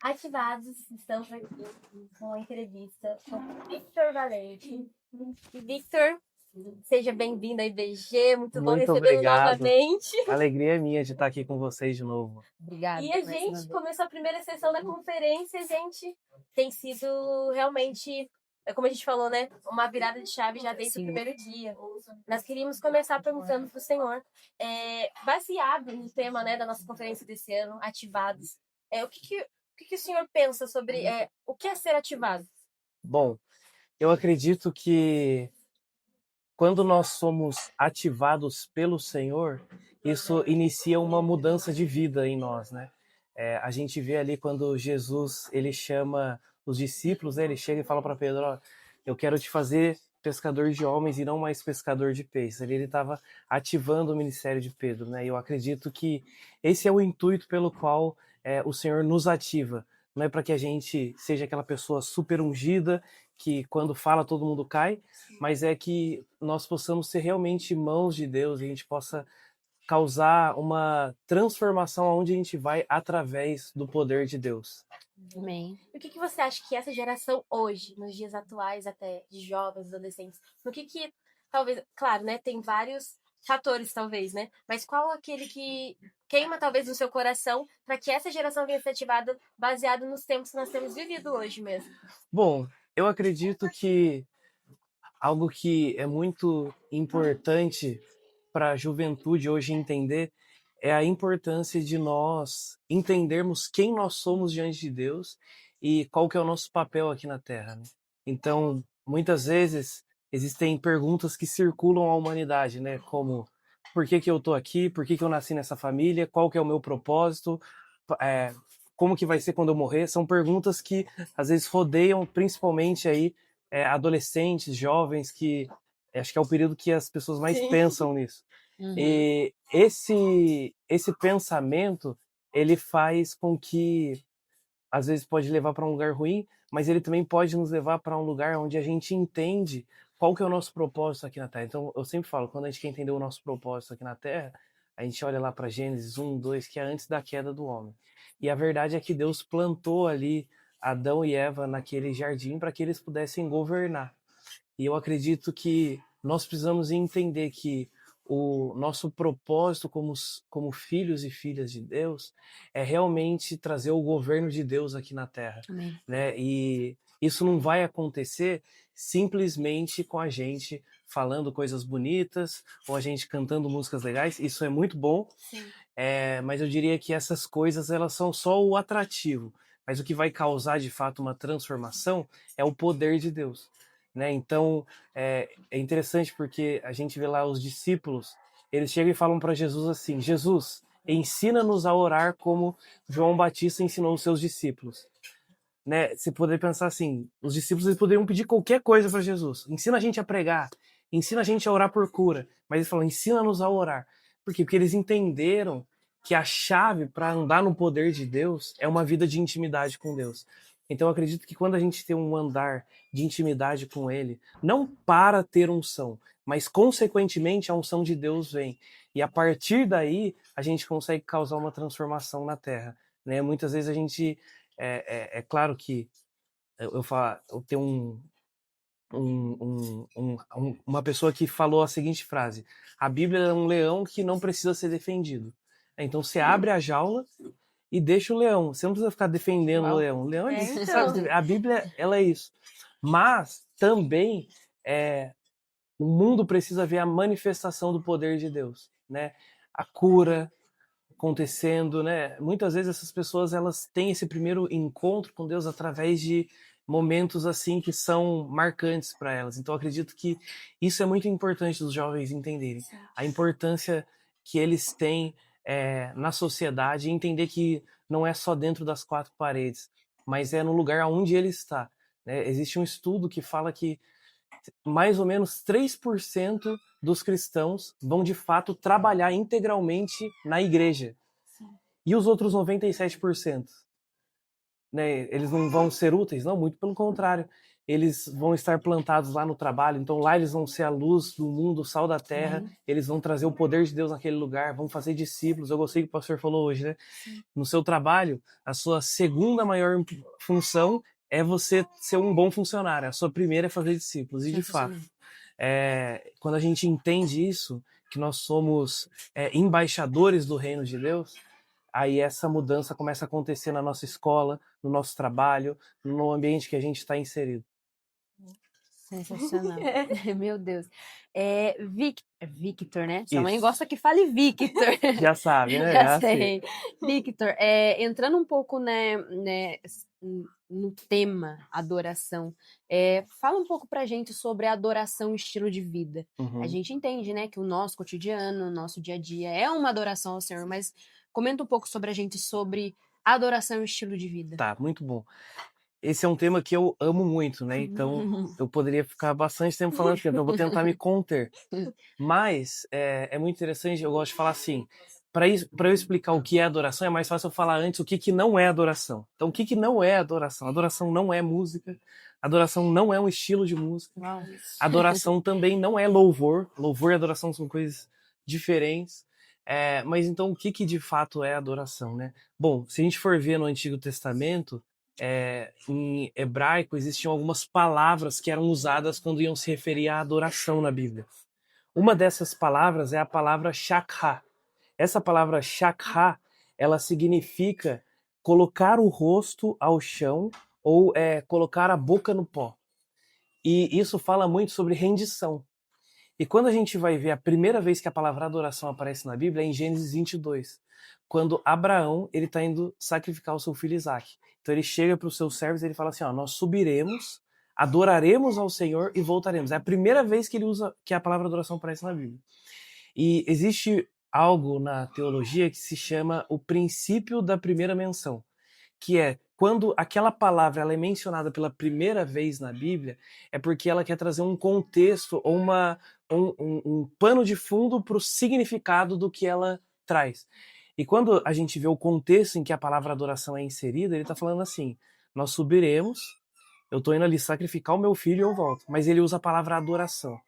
Ativados, estamos aqui com uma entrevista com Victor Valente. Victor, seja bem-vindo à IBG, muito bom Muito recebê-lo obrigado. novamente. A alegria é minha de estar aqui com vocês de novo. Obrigada. E a gente começou a primeira sessão da conferência, gente. Tem sido realmente, como a gente falou, né? Uma virada de chave já desde o primeiro dia. Nós queríamos começar perguntando para o senhor, baseado no tema, né, da nossa conferência desse ano, Ativados, o que o senhor pensa sobre o que é ser ativado? Bom, eu acredito que quando nós somos ativados pelo Senhor, isso inicia uma mudança de vida em nós, né? A gente vê ali quando Jesus ele chama os discípulos, né? Ele chega e fala para Pedro: ó, eu quero te fazer pescador de homens e não mais pescador de peixes. Ali ele estava ativando o ministério de Pedro, né? E eu acredito que esse é o intuito pelo qual o Senhor nos ativa. Não é para que a gente seja aquela pessoa super ungida que quando fala todo mundo cai, mas é que nós possamos ser realmente mãos de Deus e a gente possa causar uma transformação aonde a gente vai através do poder de Deus. Amém. E o que você acha que essa geração hoje, nos dias atuais até, de jovens, adolescentes, no que talvez, claro, né, tem vários fatores talvez, né, mas qual aquele que queima talvez no seu coração para que essa geração venha ser ativada baseado nos tempos que nós temos vivido hoje mesmo? Bom, eu acredito que algo que é muito importante para a juventude hoje entender é a importância de nós entendermos quem nós somos diante de Deus e qual que é o nosso papel aqui na Terra, né? Então, muitas vezes existem perguntas que circulam a humanidade, né? Como por que que eu tô aqui? Por que que eu nasci nessa família? Qual que é o meu propósito? É, como que vai ser quando eu morrer? São perguntas que às vezes rodeiam principalmente aí adolescentes, jovens, que acho que é o período que as pessoas mais Sim. pensam nisso. Uhum. E esse pensamento, ele faz com que, às vezes, pode levar para um lugar ruim, mas ele também pode nos levar para um lugar onde a gente entende qual que é o nosso propósito aqui na Terra. Então, eu sempre falo, quando a gente quer entender o nosso propósito aqui na Terra, a gente olha lá para Gênesis 1, 2, que é antes da queda do homem. E a verdade é que Deus plantou ali Adão e Eva naquele jardim para que eles pudessem governar. E eu acredito que nós precisamos entender que o nosso propósito como filhos e filhas de Deus é realmente trazer o governo de Deus aqui na Terra, Amém. né? E isso não vai acontecer simplesmente com a gente falando coisas bonitas ou a gente cantando músicas legais. Isso é muito bom, Sim. mas eu diria que essas coisas elas são só o atrativo. Mas o que vai causar de fato uma transformação é o poder de Deus, né? Então é interessante porque a gente vê lá os discípulos, eles chegam e falam para Jesus assim: Jesus, ensina-nos a orar como João Batista ensinou os seus discípulos. Né? Você poderia pensar assim, os discípulos eles poderiam pedir qualquer coisa para Jesus. Ensina a gente a pregar, ensina a gente a orar por cura. Mas eles falam, ensina-nos a orar. Por quê? Porque eles entenderam que a chave para andar no poder de Deus é uma vida de intimidade com Deus. Então eu acredito que quando a gente tem um andar de intimidade com Ele, não para ter unção, mas consequentemente a unção de Deus vem. E a partir daí a gente consegue causar uma transformação na Terra. Né? Muitas vezes a gente é claro que eu tenho uma pessoa que falou a seguinte frase: a Bíblia é um leão que não precisa ser defendido. Então você abre a jaula e deixa o leão. Você não precisa ficar defendendo o leão. O leão ele Então. sabe, a Bíblia ela é isso. Mas também o mundo precisa ver a manifestação do poder de Deus, né? A cura acontecendo, né? Muitas vezes essas pessoas elas têm esse primeiro encontro com Deus através de momentos assim que são marcantes para elas. Então eu acredito que isso é muito importante os jovens entenderem a importância que eles têm na sociedade e entender que não é só dentro das quatro paredes, mas é no lugar onde ele está. Né? Existe um estudo que fala que mais ou menos 3% dos cristãos vão de fato trabalhar integralmente na igreja. Sim. E os outros 97%? Né, eles não vão ser úteis? Não, muito pelo contrário. eles vão estar plantados lá no trabalho, então lá eles vão ser a luz do mundo, o sal da terra, eles vão trazer o poder de Deus naquele lugar, vão fazer discípulos. Eu gostei que o pastor falou hoje, né? No seu trabalho, a sua segunda maior função é você ser um bom funcionário, a sua primeira é fazer discípulos, e de fato, quando a gente entende isso, que nós somos embaixadores do reino de Deus, aí essa mudança começa a acontecer na nossa escola, no nosso trabalho, no ambiente que a gente está inserido. Sensacional. Meu Deus. Victor, né? Sua mãe Isso. gosta que fale Victor. Já sabe, né? Já sei. Victor, entrando um pouco no tema adoração, fala um pouco pra gente sobre a adoração e estilo de vida. A gente entende, né, que o nosso cotidiano, o nosso dia a dia é uma adoração ao Senhor, mas comenta um pouco sobre a gente sobre adoração e estilo de vida. Tá, muito bom. Esse é um tema que eu amo muito, né? Então eu poderia ficar bastante tempo falando assim, então eu vou tentar me conter. Mas é muito interessante, eu gosto de falar assim, para eu explicar o que é adoração, é mais fácil eu falar antes o que não é adoração. Então, o que não é adoração? Adoração não é música, adoração não é um estilo de música, adoração também não é louvor. Louvor e adoração são coisas diferentes. Mas então, o que de fato é adoração, né? Bom, se a gente for ver no Antigo Testamento, em hebraico existiam algumas palavras que eram usadas quando iam se referir à adoração na Bíblia. Uma dessas palavras é a palavra shakha. Essa palavra shakha, ela significa colocar o rosto ao chão ou colocar a boca no pó. E isso fala muito sobre rendição. E quando a gente vai ver a primeira vez que a palavra adoração aparece na Bíblia é em Gênesis 22, quando Abraão ele está indo sacrificar o seu filho Isaque. Então ele chega para os seus servos e ele fala assim, ó, nós subiremos, adoraremos ao Senhor e voltaremos. É a primeira vez que a palavra adoração aparece na Bíblia. E existe algo na teologia que se chama o princípio da primeira menção, que é quando aquela palavra ela é mencionada pela primeira vez na Bíblia, é porque ela quer trazer um contexto ou um pano de fundo para o significado do que ela traz. E quando a gente vê o contexto em que a palavra adoração é inserida, ele está falando assim, nós subiremos, eu estou indo ali sacrificar o meu filho e eu volto. Mas ele usa a palavra adoração.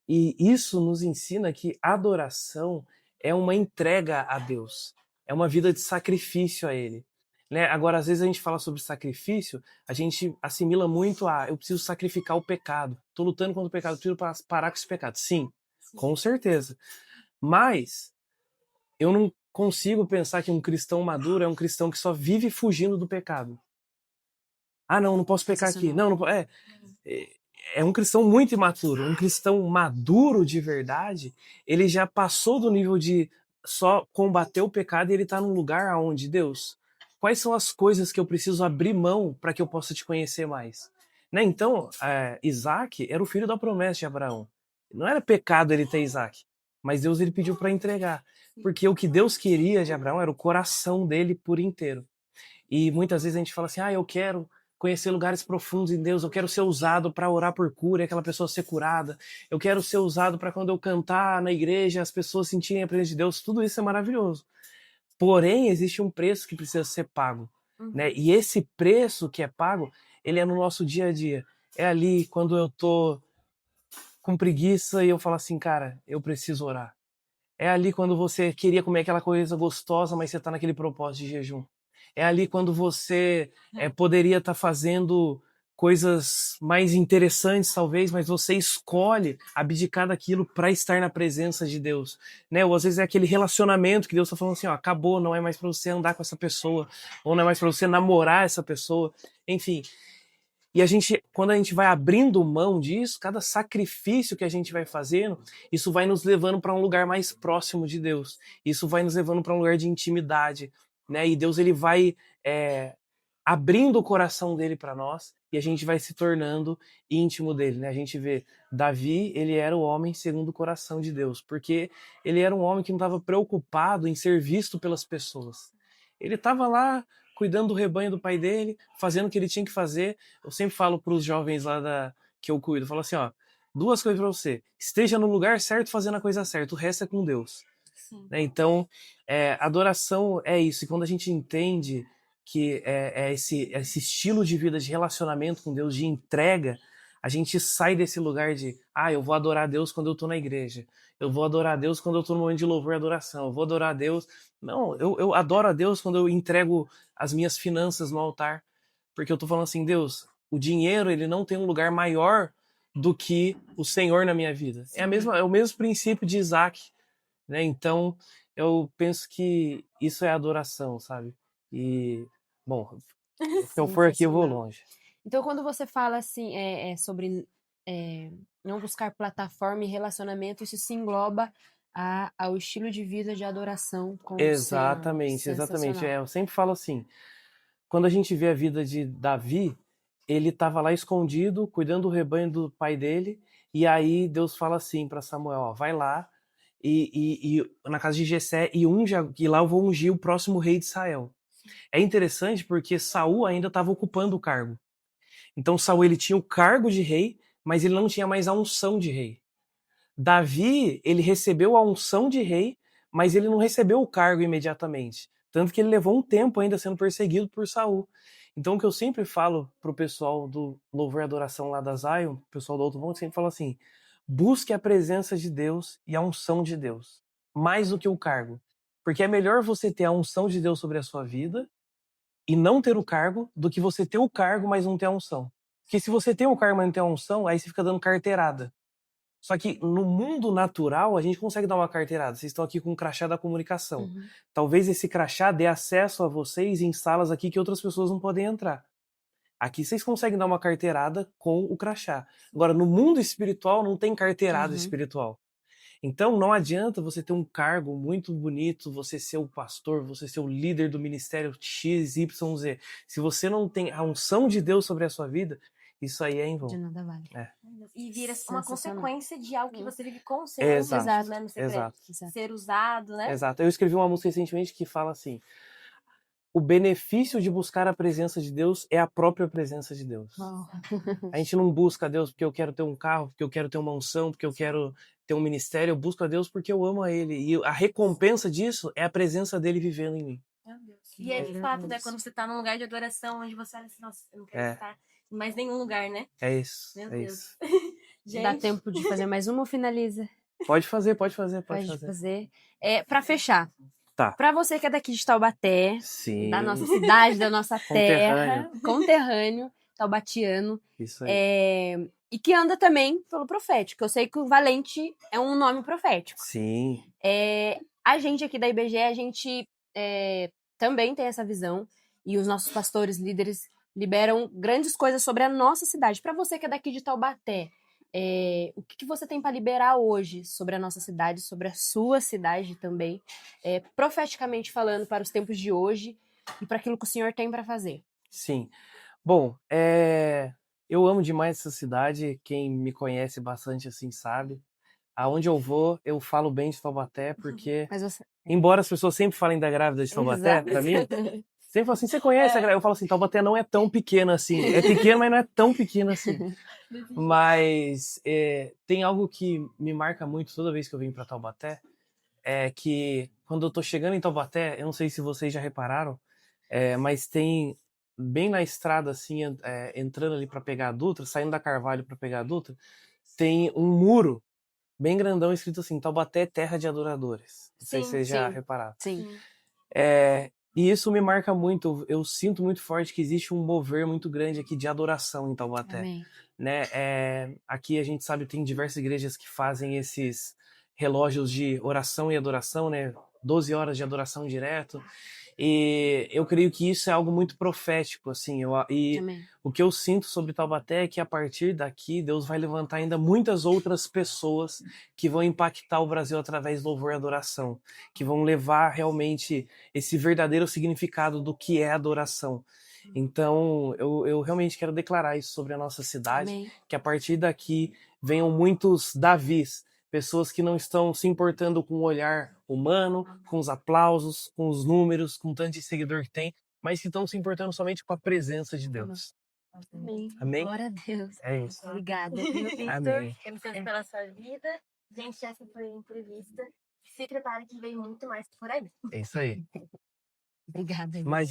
E isso nos ensina que adoração é uma entrega a Deus, é uma vida de sacrifício a Ele. Né? Agora, às vezes a gente fala sobre sacrifício, a gente assimila muito a eu preciso sacrificar o pecado, estou lutando contra o pecado, preciso parar com esse pecado. Sim, com certeza. Mas eu não consigo pensar que um cristão maduro é um cristão que só vive fugindo do pecado. Ah, não posso pecar aqui. Não, é um cristão muito imaturo. Um cristão maduro de verdade, ele já passou do nível de só combater o pecado e ele está num lugar onde, Deus, quais são as coisas que eu preciso abrir mão para que eu possa te conhecer mais? Né? Então, Isaac era o filho da promessa de Abraão. Não era pecado ele ter Isaac, mas Deus ele pediu para entregar. Porque o que Deus queria de Abraão era o coração dele por inteiro. E muitas vezes a gente fala assim, eu quero conhecer lugares profundos em Deus, eu quero ser usado para orar por cura e aquela pessoa ser curada, eu quero ser usado para quando eu cantar na igreja as pessoas sentirem a presença de Deus, tudo isso é maravilhoso. Porém, existe um preço que precisa ser pago, né? E esse preço que é pago, ele é no nosso dia a dia. É ali quando eu tô com preguiça e eu falo assim, cara, eu preciso orar. É ali quando você queria comer aquela coisa gostosa, mas você está naquele propósito de jejum. É ali quando você poderia estar fazendo coisas mais interessantes, talvez, mas você escolhe abdicar daquilo para estar na presença de Deus. Né? Ou às vezes é aquele relacionamento que Deus está falando assim, ó, acabou, não é mais para você andar com essa pessoa, ou não é mais para você namorar essa pessoa. Enfim, e quando a gente vai abrindo mão disso, cada sacrifício que a gente vai fazendo, isso vai nos levando para um lugar mais próximo de Deus. Isso vai nos levando para um lugar de intimidade, né? E Deus ele vai abrindo o coração dele para nós e a gente vai se tornando íntimo dele, né? A gente vê Davi, ele era o homem segundo o coração de Deus, porque ele era um homem que não estava preocupado em ser visto pelas pessoas. Ele estava lá cuidando do rebanho do pai dele, fazendo o que ele tinha que fazer. Eu sempre falo para os jovens lá que eu cuido, eu falo assim, ó, duas coisas para você. Esteja no lugar certo fazendo a coisa certa, o resto é com Deus. Né? Então, adoração é isso. E quando a gente entende que é esse estilo de vida, de relacionamento com Deus, de entrega, a gente sai desse lugar de, eu vou adorar a Deus quando eu tô na igreja, eu vou adorar a Deus quando eu tô no momento de louvor e adoração, eu vou adorar a Deus. Não, eu adoro a Deus quando eu entrego as minhas finanças no altar, porque eu tô falando assim, Deus, o dinheiro, ele não tem um lugar maior do que o Senhor na minha vida. É o mesmo princípio de Isaac, né? Então, eu penso que isso é adoração, sabe? E, bom, se eu for aqui, eu vou Sensacional. longe. Então, quando você fala assim, sobre não buscar plataforma e relacionamento, isso se engloba ao estilo de vida de adoração com o Senhor. Exatamente, exatamente. Sensacional. Eu sempre falo assim, quando a gente vê a vida de Davi, ele estava lá escondido, cuidando do rebanho do pai dele, e aí Deus fala assim para Samuel, ó, vai lá e na casa de Jessé e lá eu vou ungir o próximo rei de Israel. É interessante porque Saul ainda estava ocupando o cargo. Então Saul ele tinha o cargo de rei, mas ele não tinha mais a unção de rei. Davi, ele recebeu a unção de rei, mas ele não recebeu o cargo imediatamente. Tanto que ele levou um tempo ainda sendo perseguido por Saul. Então o que eu sempre falo pro pessoal do Louvor e Adoração lá da Zion, o pessoal do Alto Monte sempre fala assim, busque a presença de Deus e a unção de Deus, mais do que o cargo. Porque é melhor você ter a unção de Deus sobre a sua vida e não ter o cargo, do que você ter o cargo, mas não ter a unção. Porque se você tem o cargo, mas não tem a unção, aí você fica dando carteirada. Só que no mundo natural, a gente consegue dar uma carteirada. Vocês estão aqui com o crachá da comunicação. Uhum. Talvez esse crachá dê acesso a vocês em salas aqui que outras pessoas não podem entrar. Aqui vocês conseguem dar uma carteirada com o crachá. Agora, no mundo espiritual, não tem carteirada espiritual. Então, não adianta você ter um cargo muito bonito, você ser o pastor, você ser o líder do ministério X, Y, Z. Se você não tem a unção de Deus sobre a sua vida, isso aí é em vão. De nada vale. E vira uma Sensacional. consequência de algo que você vive constantemente, Exato, né? No exato. ser usado, né? Exato. Eu escrevi uma música recentemente que fala assim, o benefício de buscar a presença de Deus é a própria presença de Deus. Uau. A gente não busca a Deus porque eu quero ter um carro, porque eu quero ter uma unção, porque eu quero ter um ministério. Eu busco a Deus porque eu amo a Ele. E a recompensa disso é a presença dele vivendo em mim. Meu Deus. E é de fato, né? Quando você tá num lugar de adoração, onde você olha assim, nossa, eu não quero estar em mais nenhum lugar, né? É isso. Meu é Deus. isso. Gente. Dá tempo de fazer mais uma ou finaliza? Pode fazer. Pode fazer. Pra fechar. Tá. Pra você que é daqui de Taubaté, Sim. da nossa cidade, da nossa terra, conterrâneo, taubatiano, Isso aí. e que anda também pelo profético. Eu sei que o Valente é um nome profético. Sim. A gente aqui da IBGE, a gente também tem essa visão, e os nossos pastores, líderes, liberam grandes coisas sobre a nossa cidade. Pra você que é daqui de Taubaté, o que você tem para liberar hoje sobre a nossa cidade, sobre a sua cidade também, profeticamente falando, para os tempos de hoje e para aquilo que o Senhor tem para fazer? Sim. Bom, eu amo demais essa cidade. Quem me conhece bastante assim sabe. Aonde eu vou, eu falo bem de Taubaté, porque embora as pessoas sempre falem da grávida de Taubaté, pra mim, sempre falam assim, você conhece a grávida? Eu falo assim, Taubaté não é tão pequena assim. É pequena, mas não é tão pequena assim. Mas tem algo que me marca muito toda vez que eu venho pra Taubaté, é que quando eu tô chegando em Taubaté, eu não sei se vocês já repararam, mas tem bem na estrada, assim, entrando ali pra pegar a Dutra, saindo da Carvalho pra pegar a Dutra, tem um muro bem grandão escrito assim, Taubaté, terra de adoradores. Não sei se vocês já repararam. Sim. E isso me marca muito. Eu sinto muito forte que existe um mover muito grande aqui de adoração em Taubaté. Amém. Né? Aqui a gente sabe tem diversas igrejas que fazem esses relógios de oração e adoração, né? 12 horas de adoração direto. E eu creio que isso é algo muito profético, assim. Amém. O que eu sinto sobre Taubaté é que a partir daqui Deus vai levantar ainda muitas outras pessoas que vão impactar o Brasil através do louvor e adoração, que vão levar realmente esse verdadeiro significado do que é adoração. Então, eu realmente quero declarar isso sobre a nossa cidade, Amém. que a partir daqui venham muitos Davis, pessoas que não estão se importando com o olhar humano, com os aplausos, com os números, com o tanto de seguidor que tem, mas que estão se importando somente com a presença de Deus. Amém. Amém? Glória a Deus. É isso. Obrigada. Amém. Temos pela sua vida. Gente, essa foi a entrevista. Se prepare que vem muito mais por aí. É isso aí. Obrigada. Imagina.